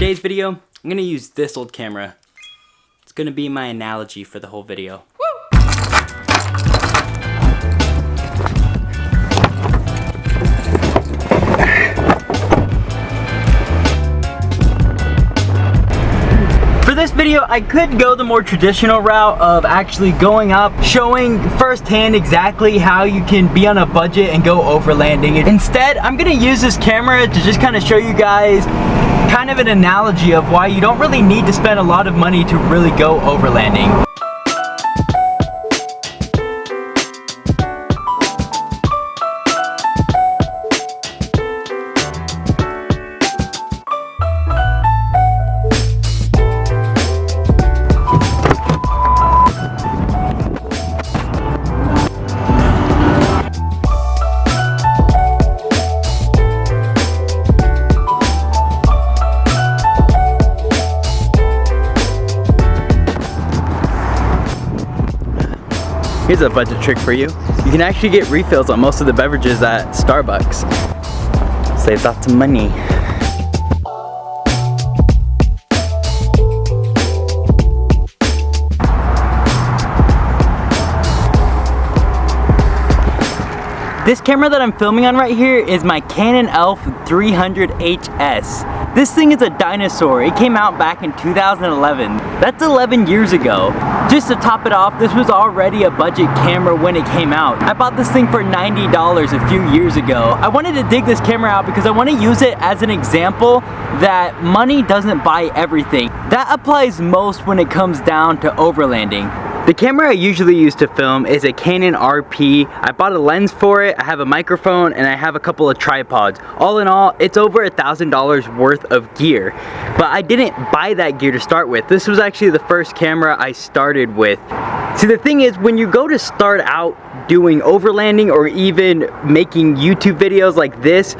today's video, I'm gonna use this old camera. It's gonna be my analogy for the whole video. For this video, I could go the more traditional route of actually going up, showing firsthand exactly how you can be on a budget and go overlanding. Instead, I'm gonna use this camera to just kind of show you guys kind of an analogy of why you don't really need to spend a lot of money to really go overlanding. Here's a budget trick for you. You can actually get refills on most of the beverages at Starbucks. Save lots of money. This camera that I'm filming on right here is my Canon ELPH 300HS. This thing is a dinosaur. It came out back in 2011. That's 11 years ago. Just to top it off, this was already a budget camera when it came out. I bought this thing for $90 a few years ago. I wanted to dig this camera out because I want to use it as an example that money doesn't buy everything. That applies most when it comes down to overlanding. The camera I usually use to film is a Canon RP. I bought a lens for it, I have a microphone, and I have a couple of tripods. All in all, it's over $1,000 worth of gear. But I didn't buy that gear to start with. This was actually the first camera I started with. See, the thing is, when you go to start out doing overlanding or even making YouTube videos like this,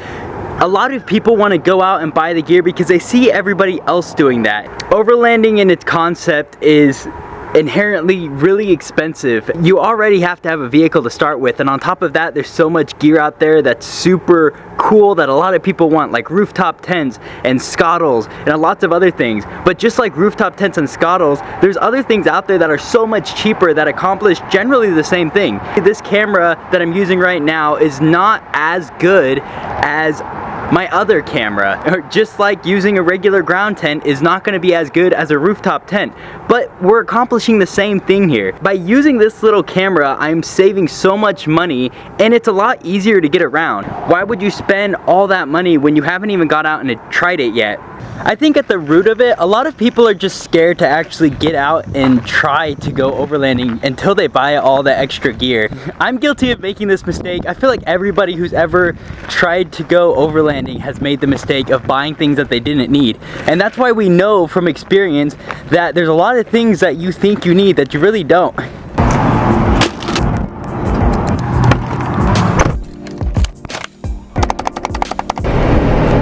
a lot of people want to go out and buy the gear because they see everybody else doing that. Overlanding in its concept is inherently really expensive. You already have to have a vehicle to start with, and on top of that, there's so much gear out there that's super cool that a lot of people want, like rooftop tents and scottles and lots of other things. But just like rooftop tents and scottles, there's other things out there that are so much cheaper that accomplish generally the same thing. This camera that I'm using right now is not as good as my other camera, or just like using a regular ground tent is not going to be as good as a rooftop tent, but we're accomplishing the same thing here. By using this little camera, I'm saving so much money, and it's a lot easier to get around. Why would you spend all that money when you haven't even got out and tried it yet? I think at the root of it, a lot of people are just scared to actually get out and try to go overlanding until they buy all the extra gear. I'm guilty of making this mistake. I feel like everybody who's ever tried to go overlanding has made the mistake of buying things that they didn't need. And that's why we know from experience that there's a lot of things that you think you need that you really don't.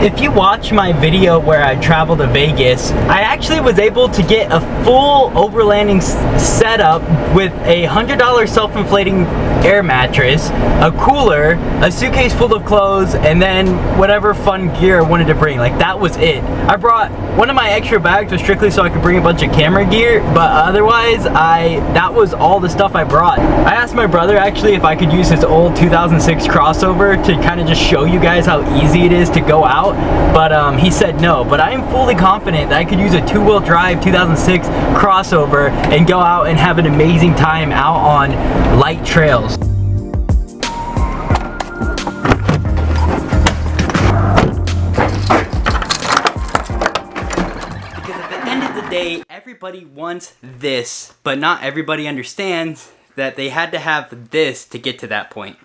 If you watch my video where I traveled to Vegas, I actually was able to get a full overlanding setup with a $100 self-inflating air mattress, a cooler, a suitcase full of clothes, and then whatever fun gear I wanted to bring. Like, that was it. I brought one of my extra bags was strictly so I could bring a bunch of camera gear, but otherwise that was all the stuff I brought. I asked my brother actually if I could use his old 2006 crossover to kind of just show you guys how easy it is to go out, but he said no. But I am fully confident that I could use a two-wheel drive 2006 crossover and go out and have an amazing time out on light trails. Everybody wants this, but not everybody understands that they had to have this to get to that point.